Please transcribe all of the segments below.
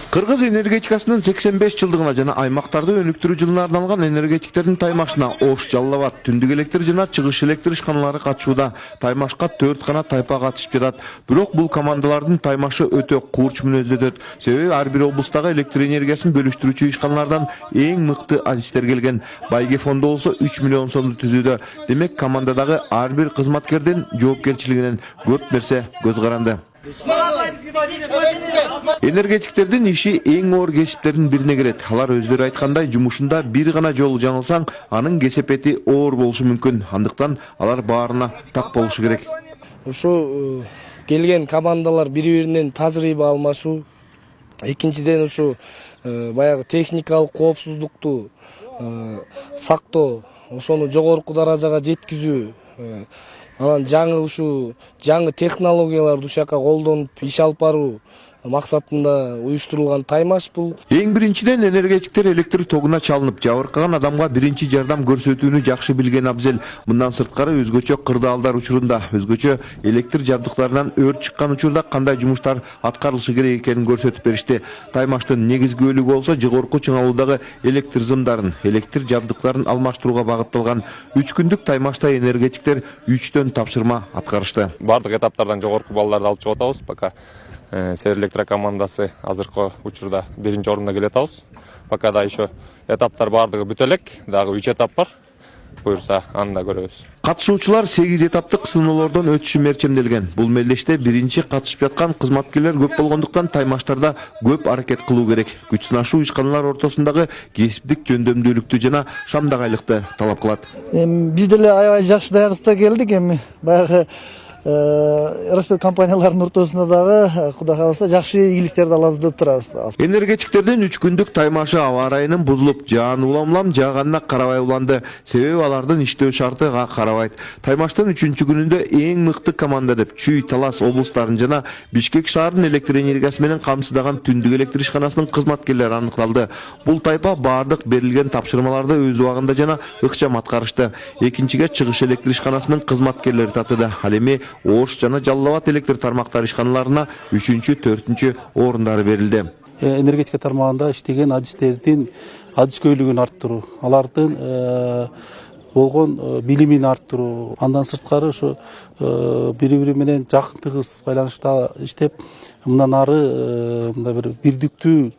Кыргыз энергетикасынын 85 жылдыгына жана аймактарды өнүктүрүү жылына арналган энергетиктердин таймашына Ош, Жалал Абад, Түндүк электр жана Чыгыш электр ишканалары катышууда. Таймашка 4 гана тайпа катышып жатат. Бирок бул командалардын таймашы өтө курч мүнөздө өтөт. Себеби ар бир облустагы электр энергиясын бөлүштүрүүчү ишканалардан эң мыкты адистер келген. Байге фонду болсо 3 миллион сомду түзүүдө. Демек командадагы ар бир кызматкердин жоопкерчилигинен көп нерсе көз каранды. Энергетиктердин иши эң оор кесиптердин бирине кирет. Алар өздөрү айткандай, жумушунда бир гана жолу жаңылсаң, анын кесепети оор болушу мүмкүн. Андыктан алар баарына так болушу керек. Ушу келген командалар бири-биринен тажрыйба алмашуу, экинчиден ушу баягы техникалык коопсуздукту сактоо, ошону жогорку даражага жеткизүү, анан жаңы технологияларды ушакка колдонуп иш алып баруу максатында уюштурулган таймаш бул. Эң биринчиден энергетиктер электр тогуна чалынып, жабыркаган адамга биринчи жардам көрсөтүүнү жакшы билген абзел. Мындан сырткары өзгөчө кырдаалдар учурунда, өзгөчө электр жабдыктарынан өрт чыккан учурда кандай жумуштар аткарылышы керек экенин көрсөтүп беришти. Таймаштын негизги бөлүгү болсо жогорку чыңалуудагы электр зымдарын, электр жабдыктарын алмаштырууга багытталган. 3 күндүк таймашта энергетиктер 3төн тапшырма аткарышты. Бардык этаптардан жогорку балларды алып чыгып атабыз. Пока Север электро командасы азыркы учурда биринчи орунда келе атабыз. Пока да еще этаптар бардыгы бүтө элек, дагы 3 этап бар. Буюрса, аны да көрөбүз. Катышуучулар 8 этаптык сыноолордон өтүшү мерчемделген. Бул мелдеште биринчи катышып жаткан кызматкерлер көп болгондуктан таймаштарда көп аракет кылуу керек. Күч сынашуу ишканалар ортосундагы кесиптик жөндөмдүүлүктү жана шамдагайлыкты талап кылат. Биз деле аябай жакшы даярдыкта келдик. Эми баягы Распет компаниялардын ортосунда дагы Кудай кааласа жакшы ийгиликтерди алабыз деп турабыз. Энергетиктердин 3 күндүк таймашы аба ырайынын бузулуп, жаан улам жааганына карабай уланды. Себеби алардын иштөө шарты карабайт. Таймаштын 3-чү күнүндө эң мыкты команда деп Чүй, Талас облустарын жана Бишкек шаарынын электр энергиясы менен камсыздаган Түндүк электр ишканасынын кызматкерлери аныкталды. Бул тайпа бардык берилген тапшырмаларды өз убагында жана ыкчам аткарышты. Экинчиге Чыгыш электр ишканасынын кызматкерлери татыды. Ал эми Ош жана Жалал Абад электр тармактары ишканаларына 3-чү, 4-чү орундары берилди. Энергетика тармагында иштеген адистердин адискөйлүгүн арттыруу, алардын болгон билимин арттыруу, андан сырткары ошо бири-бири менен жакын тыгыз байланышта иштеп, мындан ары мындай бир бирдиктүү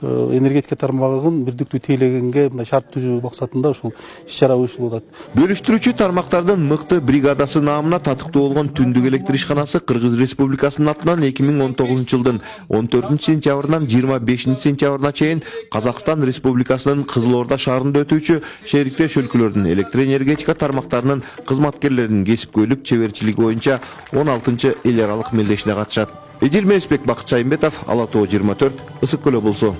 энергетика тармагын бирдиктүү тейлегенге мындай шарт түзүү максатында ушул иш-чара уюштурулат. Бөлүштүрүүчү тармактардын мыкты бригадасы наамына татыктуу болгон Түндүк электр ишканасы Кыргыз Республикасынын атынан 2019 жылдын 14 сентябрынан 25 сентябрына чейин Казакстан Республикасынын Кызыл Орда шаарында өтүүчү шериктеш өлкөлөрдүн электр энергетика тармактарынын кызматкерлеринин кесипкөйлүк чеберчилиги боюнча 16-чы эл аралык мелдешине катышат. Эдил Месбек, Бакыт Шайымбетов, Ала Тоо 24, Ысык Көл облусу.